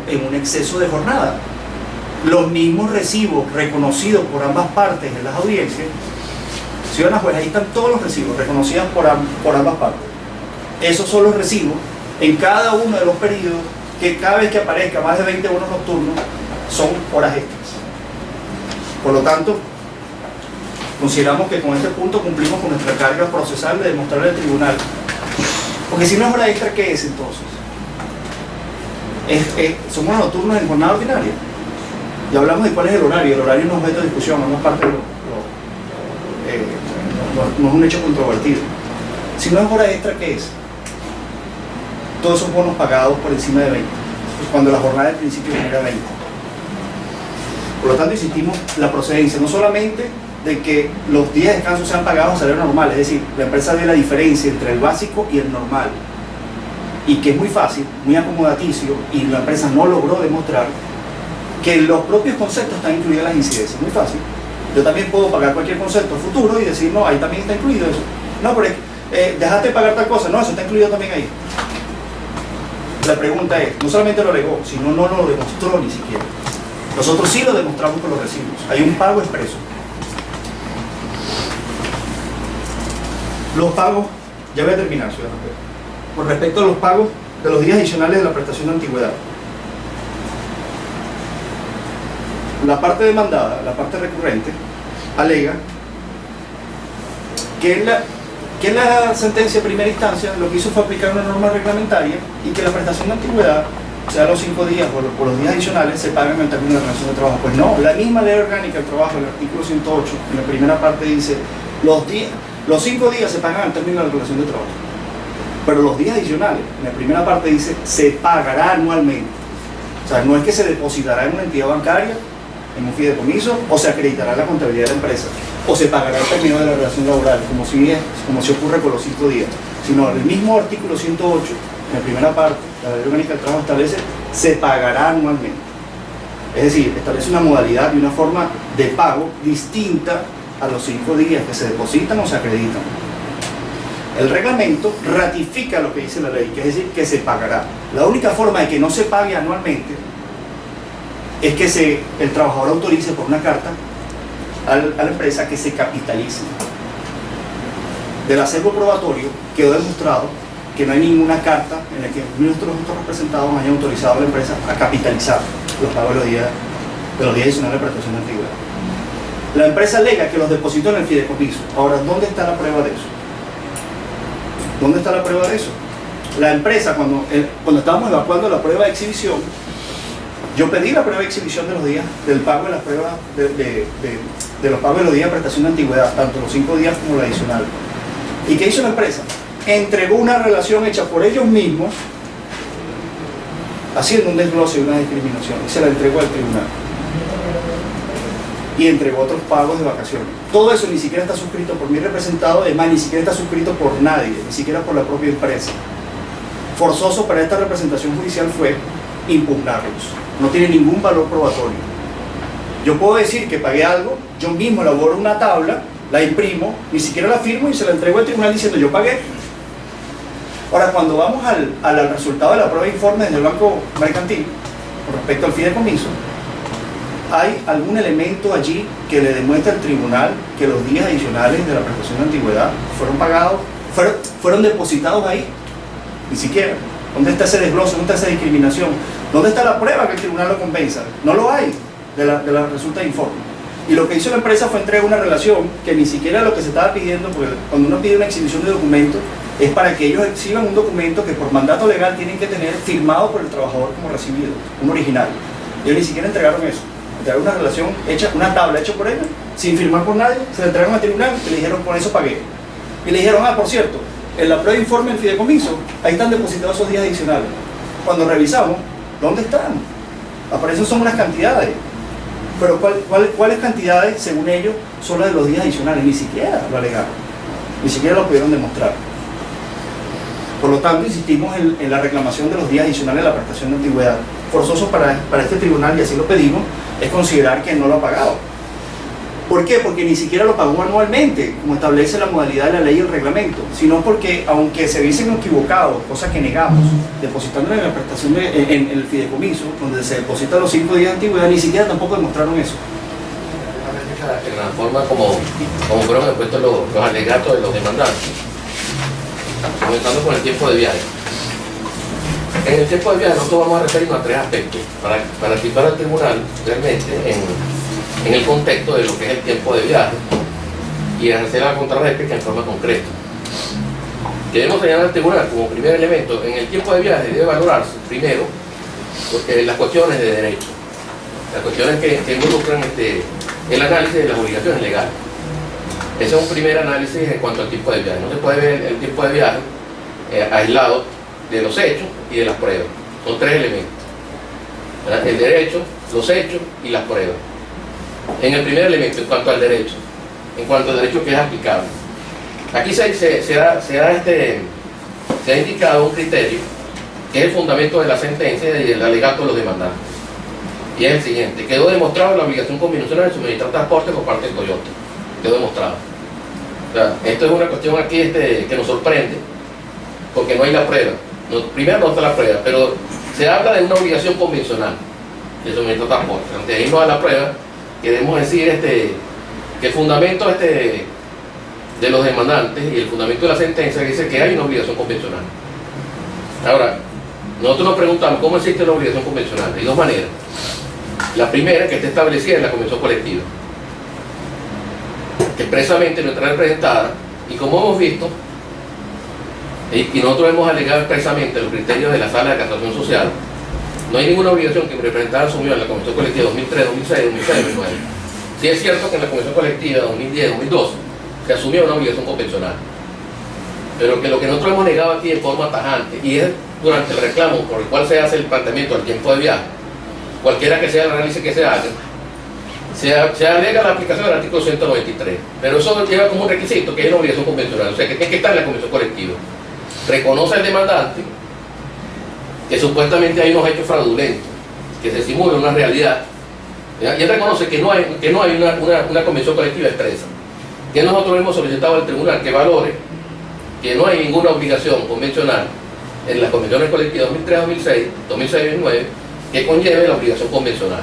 en un exceso de jornada. Los mismos recibos reconocidos por ambas partes en las audiencias, si van a juez, ahí están todos los recibos reconocidos por ambas partes. Esos son los recibos en cada uno de los periodos que cada vez que aparezca más de 20 bonos nocturnos son horas extras. Por lo tanto, consideramos que con este punto cumplimos con nuestra carga procesal de demostrarle al tribunal. Porque si no es hora extra, ¿qué es entonces? Son bonos nocturnos en jornada ordinaria. Ya hablamos de cuál es el horario. El horario no es objeto de discusión, no es parte de no es un hecho controvertido. Si no es hora extra, ¿qué es? Todos esos bonos pagados por encima de 20, pues cuando la jornada del principio genera 20. Por lo tanto, insistimos la procedencia, no solamente de que los días de descanso sean pagados a salario normal, es decir, la empresa ve la diferencia entre el básico y el normal, y que es muy fácil, muy acomodaticio, y la empresa no logró demostrar que en los propios conceptos están incluidas las incidencias. Muy fácil. Yo también puedo pagar cualquier concepto futuro y decir, no, ahí también está incluido eso. No, pero dejaste de pagar tal cosa, no, eso está incluido también ahí. La pregunta es, no solamente lo alegó, sino no lo demostró ni siquiera. Nosotros sí lo demostramos con los recibos. Hay un pago expreso. Los pagos, ya voy a terminar, señor Rafael. Con respecto a los pagos de los días adicionales de la prestación de antigüedad. La parte demandada, la parte recurrente, alega que en la sentencia de primera instancia lo que hizo fue aplicar una norma reglamentaria y que la prestación de antigüedad, sea los 5 días o los días adicionales, se pagan al término de la relación de trabajo. Pues no, la misma ley orgánica del trabajo, el artículo 108, en la primera parte dice, los 5 días se pagan al término de la relación de trabajo. Pero los días adicionales, en la primera parte dice, se pagará anualmente. O sea, no es que se depositará en una entidad bancaria, en un fideicomiso, o se acreditará la contabilidad de la empresa, o se pagará el término de la relación laboral, como si ocurre con los 5 días, sino el mismo artículo 108, en la primera parte, la ley orgánica del trabajo establece, se pagará anualmente. Es decir, establece una modalidad y una forma de pago distinta a los 5 días que se depositan o se acreditan. El reglamento ratifica lo que dice la ley, que es decir, que se pagará. La única forma de que no se pague anualmente es que el trabajador autorice por una carta a la empresa que se capitalice. Del acervo probatorio quedó demostrado que no hay ninguna carta en la que nuestros representados hayan autorizado a la empresa a capitalizar los pagos de los días adicionales de prestación de antigüedad. La empresa alega que los depositó en el fideicomiso. Ahora, ¿dónde está la prueba de eso? ¿Dónde está la prueba de eso? La empresa, cuando estábamos evacuando la prueba de exhibición, yo pedí la prueba de exhibición de los días del pago de las pruebas de los pagos de los días de prestación de antigüedad, tanto los 5 días como la adicional. ¿Y qué hizo la empresa? Entregó una relación hecha por ellos mismos, haciendo un desglose y una discriminación, y se la entregó al tribunal. Y entregó otros pagos de vacaciones. Todo eso ni siquiera está suscrito por mi representado, además ni siquiera está suscrito por nadie, ni siquiera por la propia empresa. Forzoso para esta representación judicial fue impugnarlos. No tiene ningún valor probatorio. Yo puedo decir que pagué algo, yo mismo elaboro una tabla, la imprimo, ni siquiera la firmo y se la entrego al tribunal diciendo yo pagué. Ahora, cuando vamos al resultado de la prueba de informe del Banco Mercantil, con respecto al fideicomiso, ¿hay algún elemento allí que le demuestre al tribunal que los días adicionales de la prestación de antigüedad fueron pagados, fueron depositados ahí? Ni siquiera. ¿Dónde está ese desglose? ¿Dónde está esa discriminación? ¿Dónde está la prueba que el tribunal lo convenza? No lo hay de la resulta de informe. Y lo que hizo la empresa fue entregar una relación que ni siquiera lo que se estaba pidiendo, porque cuando uno pide una exhibición de documentos, es para que ellos exhiban un documento que por mandato legal tienen que tener firmado por el trabajador como recibido, un original. Ellos ni siquiera entregaron eso. Entregaron una relación hecha, una tabla hecha por ellos, sin firmar por nadie, se la entregaron al tribunal y le dijeron, con eso pagué. Y le dijeron, por cierto, en la prueba de informe del fideicomiso, ahí están depositados esos días adicionales. Cuando revisamos, ¿dónde están? Aparecen son unas cantidades. Pero ¿cuáles cantidades, según ellos, son las de los días adicionales? Ni siquiera lo alegaron. Ni siquiera lo pudieron demostrar. Por lo tanto, insistimos en la reclamación de los días adicionales de la prestación de antigüedad. Forzoso para este tribunal, y así lo pedimos, es considerar que no lo ha pagado. ¿Por qué? Porque ni siquiera lo pagó anualmente, como establece la modalidad de la ley y el reglamento, sino porque, aunque se hubiesen equivocado, cosa que negamos, depositando en la prestación en el fideicomiso, donde se depositan los 5 días de antigüedad, ni siquiera tampoco demostraron eso. En la forma como fueron expuestos los alegatos de los demandantes, comenzando con el tiempo de viaje. En el tiempo de viaje nosotros vamos a referirnos a 3 aspectos para situar al tribunal realmente en el contexto de lo que es el tiempo de viaje y ejercer la contrarréplica en forma concreta. Debemos señalar al tribunal como primer elemento: en el tiempo de viaje debe valorarse primero las cuestiones de derecho, las cuestiones que involucran el análisis de las obligaciones legales. Ese es un primer análisis en cuanto al tiempo de viaje. No se puede ver el tiempo de viaje aislado de los hechos y de las pruebas. Son 3 elementos, ¿verdad? El derecho, los hechos y las pruebas. En el primer elemento, en cuanto al derecho que es aplicable, aquí se ha indicado un criterio que es el fundamento de la sentencia y el alegato de los demandantes, y es el siguiente: quedó demostrado la obligación convencional de suministrar transporte por parte de Toyota. Quedó demostrado. O sea, esto es una cuestión aquí que nos sorprende, porque no hay la prueba. Primero no está la prueba, pero se habla de una obligación convencional de suministrar transporte. Antes de irnos a la prueba, queremos decir que el fundamento de los demandantes y el fundamento de la sentencia dice que hay una obligación convencional. Ahora, nosotros nos preguntamos cómo existe la obligación convencional. Hay 2 maneras. La primera, que está establecida en la convención colectiva, que expresamente no está representada, y como hemos visto, y nosotros hemos alegado expresamente los criterios de la Sala de Casación Social, no hay ninguna obligación que representada asumió en la Convención Colectiva 2003, 2006, 2006, 2009. Sí es cierto que en la Convención Colectiva 2010, 2012 se asumió una obligación convencional, pero que lo que nosotros hemos negado aquí en forma tajante, y es durante el reclamo por el cual se hace el planteamiento del tiempo de viaje, cualquiera que sea el análisis que se haga, se alega la aplicación del artículo 193, pero eso lleva como un requisito que es una obligación convencional, o sea que tiene que estar en la Convención Colectiva. Reconoce el demandante que supuestamente hay unos hechos fraudulentos, que se simula una realidad, ¿ya? Y él reconoce que no hay una convención colectiva expresa. Que nosotros hemos solicitado al tribunal que valore que no hay ninguna obligación convencional en las convenciones colectivas 2003, 2006, 2006 y 2009 que conlleve la obligación convencional.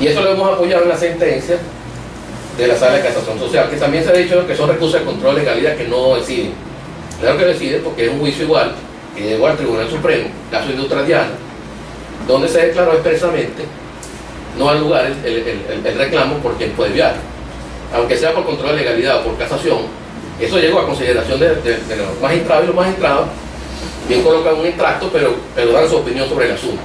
Y eso lo hemos apoyado en la sentencia de la Sala de Casación Social, que también se ha dicho que son recursos de control de legalidad que no deciden. Claro que deciden porque es un juicio igual que llegó al Tribunal Supremo, caso Industria Diana, donde se declaró expresamente no al lugar el reclamo por tiempo de viaje, aunque sea por control de legalidad o por casación. Eso llegó a consideración de los magistrados, y los magistrados bien colocan un extracto, pero dan su opinión sobre el asunto.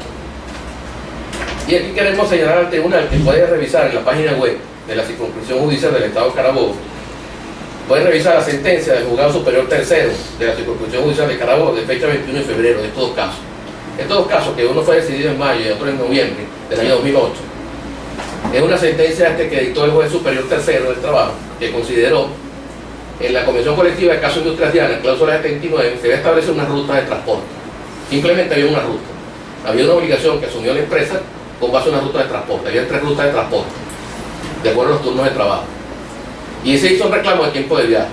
Y aquí queremos señalar al tribunal que puede revisar en la página web de la Circunscripción Judicial del Estado de Carabobo, puede revisar la sentencia del Juzgado Superior Tercero de la Circunscripción Judicial de Carabobo de fecha 21 de febrero de estos 2 casos. Estos 2 casos, que uno fue decidido en mayo y otro en noviembre del año 2008, es una sentencia que dictó el Juez Superior Tercero del Trabajo, que consideró en la Convención Colectiva del caso Industria Diana, cláusula 79, se debe establecer una ruta de transporte. Simplemente había una ruta. Había una obligación que asumió la empresa con base en una ruta de transporte. Había 3 rutas de transporte, de acuerdo a los turnos de trabajo. Y se hizo un reclamo de tiempo de viaje.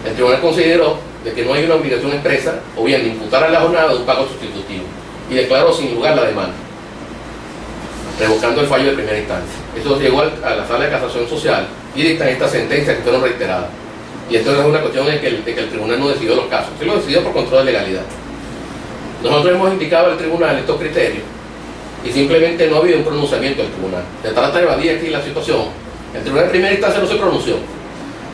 El tribunal consideró de que no hay una obligación expresa, o bien de imputar a la jornada de un pago sustitutivo, y declaró sin lugar la demanda, revocando el fallo de primera instancia. Eso llegó a la Sala de Casación Social y dictan estas sentencias que fueron reiteradas. Y esto no es una cuestión de que el tribunal no decidió los casos, sí lo decidió por control de legalidad. Nosotros hemos indicado al tribunal estos criterios y simplemente no ha habido un pronunciamiento del tribunal. Se trata de evadir aquí la situación. El tribunal de primera instancia no se pronunció.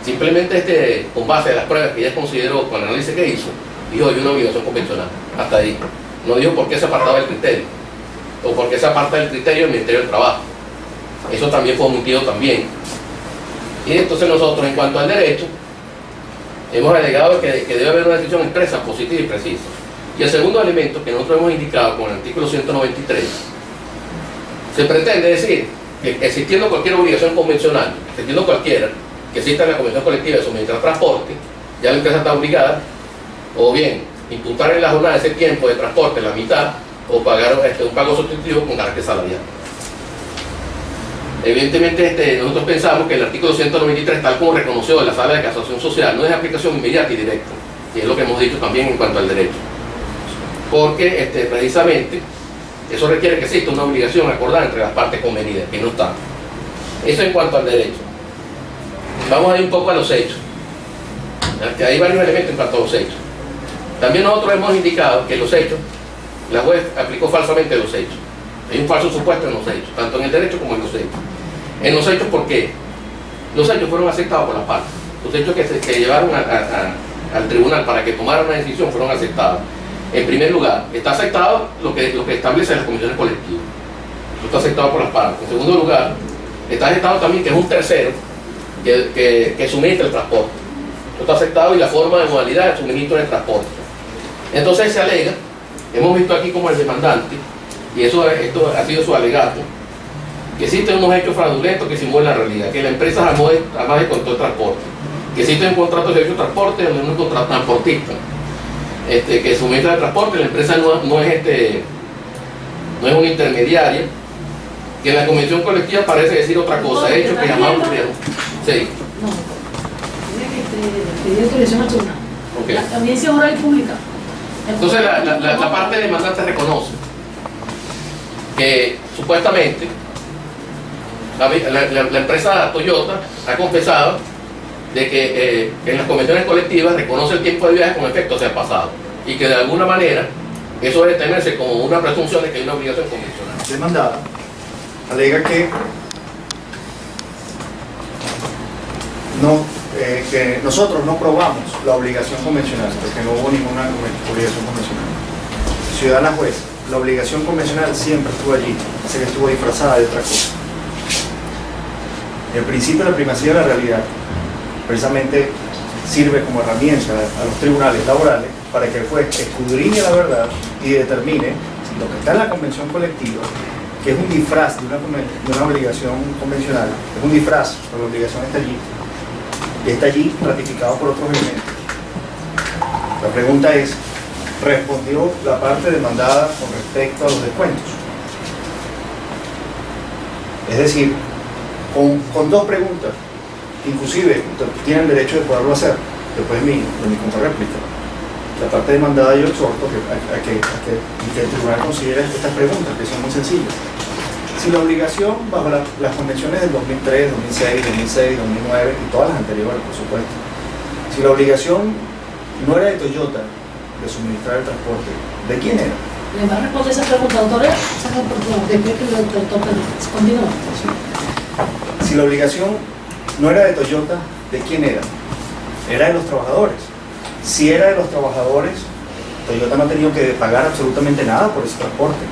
Simplemente con base a las pruebas que ella consideró con el análisis que hizo, dijo hay una obligación convencional. Hasta ahí. No dijo por qué se apartaba el criterio o por qué se aparta del criterio del Ministerio del Trabajo. Eso también fue omitido también. Y entonces nosotros, en cuanto al derecho, hemos alegado que debe haber una decisión expresa, positiva y precisa. Y el segundo elemento que nosotros hemos indicado con el artículo 193, se pretende decir que existiendo cualquier obligación convencional, existiendo cualquiera, que exista en la Convención Colectiva de suministrar transporte, ya la empresa está obligada, o bien imputar en la jornada ese tiempo de transporte la mitad, o pagar un pago sustitutivo con carácter salarial. Evidentemente nosotros pensamos que el artículo 193, tal como reconoció la Sala de Casación Social, no es de aplicación inmediata y directa, y es lo que hemos dicho también en cuanto al derecho, porque precisamente eso requiere que exista una obligación acordada entre las partes convenidas, que no está. Eso en cuanto al derecho. Vamos a ir un poco a los hechos, que hay varios elementos en cuanto a los hechos. También nosotros hemos indicado que los hechos, la juez aplicó falsamente los hechos. Hay un falso supuesto en los hechos, tanto en el derecho como en los hechos. En los hechos, ¿por qué? Los hechos fueron aceptados por las partes. Los hechos que llevaron al tribunal para que tomara una decisión fueron aceptados. En primer lugar, está aceptado lo que establece las comisiones colectivas. Eso está aceptado por las partes. En segundo lugar, está aceptado también que es un tercero que suministra el transporte. Eso está aceptado y la forma de modalidad de suministro del transporte. Entonces se alega, hemos visto aquí como el demandante, y esto ha sido su alegato, que existen unos hechos fraudulentos que simulan la realidad, que la empresa jamás descontó el transporte, que existe un contrato de servicio de transporte donde uno contrata transportista, que suministra el transporte, la empresa no es una intermediaria, que en la convención colectiva parece decir otra cosa, hechos que llamamos sí. No, tiene que pedir autorización al tribunal. Okay. La audiencia oral y pública. Entonces la parte demandante reconoce que supuestamente la empresa Toyota ha confesado de que en las convenciones colectivas reconoce el tiempo de viaje con efecto hacia el pasado y que de alguna manera eso debe tenerse como una presunción de que hay una obligación convencional. Demandada alega que nosotros no probamos la obligación convencional, porque no hubo ninguna obligación convencional. Ciudadana juez, la obligación convencional siempre estuvo allí, así que estuvo disfrazada de otra cosa. El principio de la primacía de la realidad precisamente sirve como herramienta a los tribunales laborales para que el juez escudriñe la verdad y determine si lo que está en la convención colectiva, que es un disfraz de una obligación convencional, es un disfraz, pero la obligación está allí, y está allí ratificado por otros elementos. La pregunta es, ¿respondió la parte demandada con respecto a los descuentos? Es decir, con dos preguntas, inclusive tienen derecho de poderlo hacer, después de mi contrarréplica. La parte demandada yo exhorto a que el tribunal considere estas preguntas, que son muy sencillas. Si la obligación, bajo las convenciones del 2003, 2006, 2006, 2009 y todas las anteriores, por supuesto, si la obligación no era de Toyota de suministrar el transporte, ¿de quién era? ¿Le va a responder esa pregunta, doctora? Después que el doctor continúa. Si la obligación no era de Toyota, ¿de quién era? Era de los trabajadores. Si era de los trabajadores, Toyota no ha tenido que pagar absolutamente nada por ese transporte.